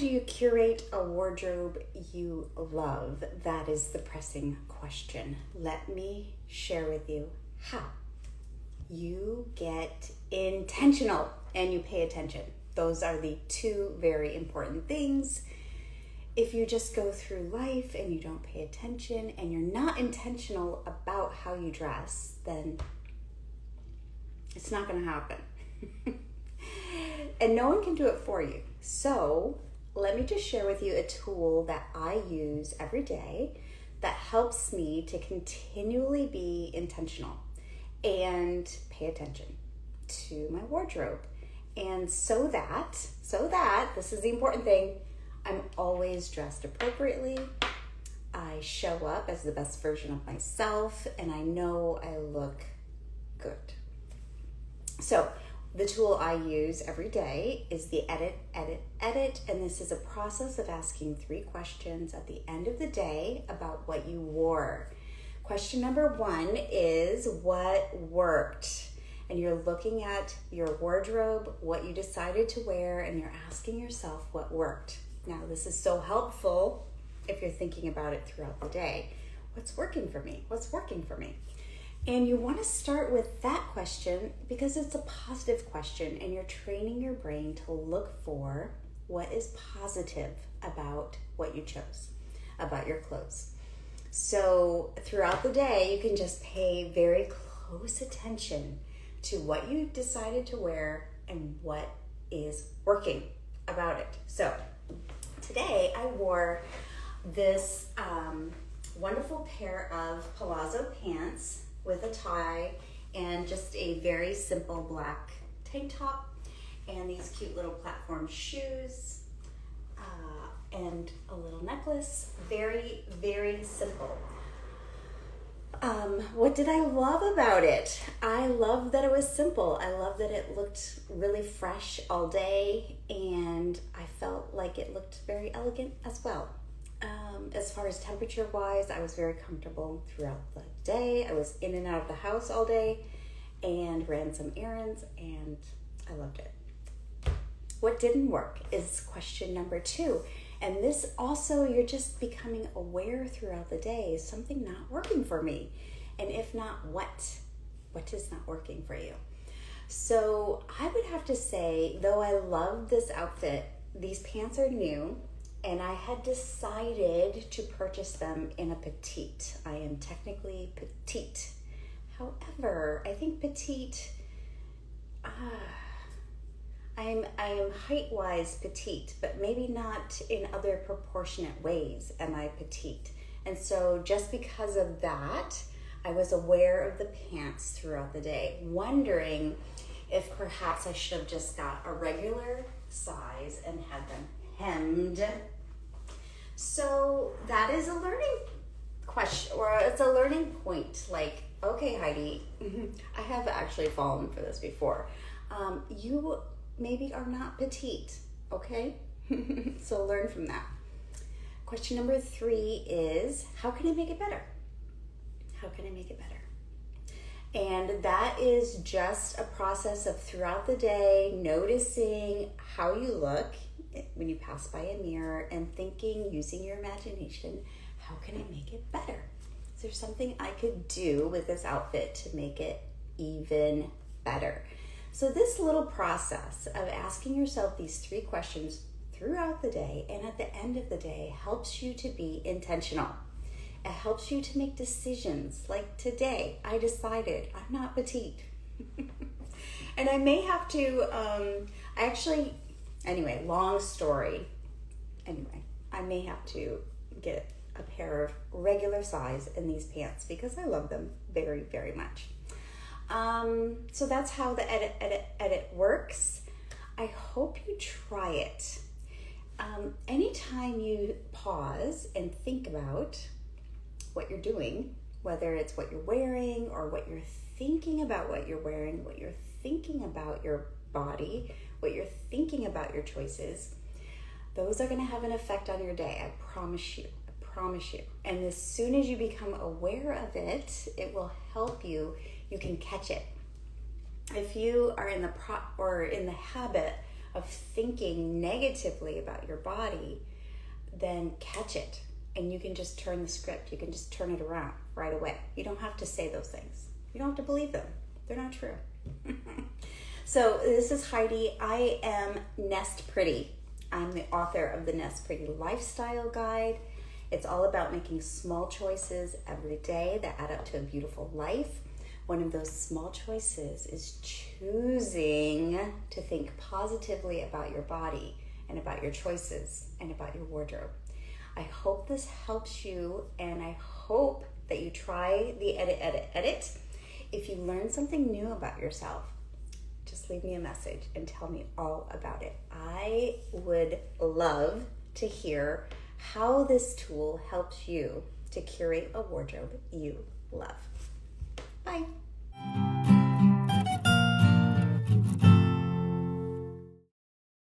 do you curate a wardrobe you love? That is the pressing question. Let me share with you how. You get intentional and you pay attention. Those are the two very important things. If you just go through life and you don't pay attention and you're not intentional about how you dress, then it's not going to happen. And no one can do it for you. So let me just share with you a tool that I use every day that helps me to continually be intentional and pay attention to my wardrobe. And so that, this is the important thing, I'm always dressed appropriately. I show up as the best version of myself, and I know I look good. So the tool I use every day is the edit, and this is a process of asking 3 questions at the end of the day about what you wore. Question number 1 is what worked? And you're looking at your wardrobe, what you decided to wear, and you're asking yourself what worked. Now, this is so helpful if you're thinking about it throughout the day. What's working for me? What's working for me? And you want to start with that question because it's a positive question and you're training your brain to look for what is positive about what you chose, about your clothes. So throughout the day, you can just pay very close attention to what you decided to wear and what is working about it. So today I wore this wonderful pair of palazzo pants with a tie and just a very simple black tank top and these cute little platform shoes and a little necklace. Very, very simple. What did I love about it? I love that it was simple. I love that it looked really fresh all day, and I felt like it looked very elegant as well. As far as temperature wise, I was very comfortable throughout the day. I was in and out of the house all day and ran some errands, and I loved it. What didn't work is question number 2. And this also, you're just becoming aware throughout the day, is something not working for me? And if not, what is not working for you? So I would have to say, though I love this outfit, these pants are new, and I had decided to purchase them in a petite. I am technically petite. However, I think petite, I am height-wise petite, but maybe not in other proportionate ways am I petite. And so just because of that, I was aware of the pants throughout the day, wondering if perhaps I should have just got a regular size and had them hemmed. So that is a learning question, or it's a learning point. Like, okay, Heidi, I have actually fallen for this before. You maybe are not petite, okay? So learn from that. Question number 3 is, how can I make it better? How can I make it better? And that is just a process of throughout the day, noticing how you look when you pass by a mirror and thinking, using your imagination, how can I make it better? Is there something I could do with this outfit to make it even better? So this little process of asking yourself these 3 questions throughout the day and at the end of the day helps you to be intentional. It helps you to make decisions. Like today, I decided I'm not petite. And I may have to, anyway, long story. Anyway, I may have to get a pair of regular size in these pants because I love them very, very much. So that's how the edit works. I hope you try it. Anytime you pause and think about what you're doing, whether it's what you're wearing or what you're thinking about what you're wearing, what you're thinking about your body, what you're thinking about your choices, those are going to have an effect on your day. I promise you. And as soon as you become aware of it, it will help you. You can catch it. If you are in the habit of thinking negatively about your body, then catch it. And you can just turn the script. You can just turn it around right away. You don't have to say those things. You don't have to believe them. They're not true. So this is Heidi. I am Nest Pretty. I'm the author of the Nest Pretty Lifestyle Guide. It's all about making small choices every day that add up to a beautiful life. One of those small choices is choosing to think positively about your body and about your choices and about your wardrobe. I hope this helps you, and I hope that you try the edit. If you learn something new about yourself, just leave me a message and tell me all about it. I would love to hear how this tool helps you to curate a wardrobe you love. Bye.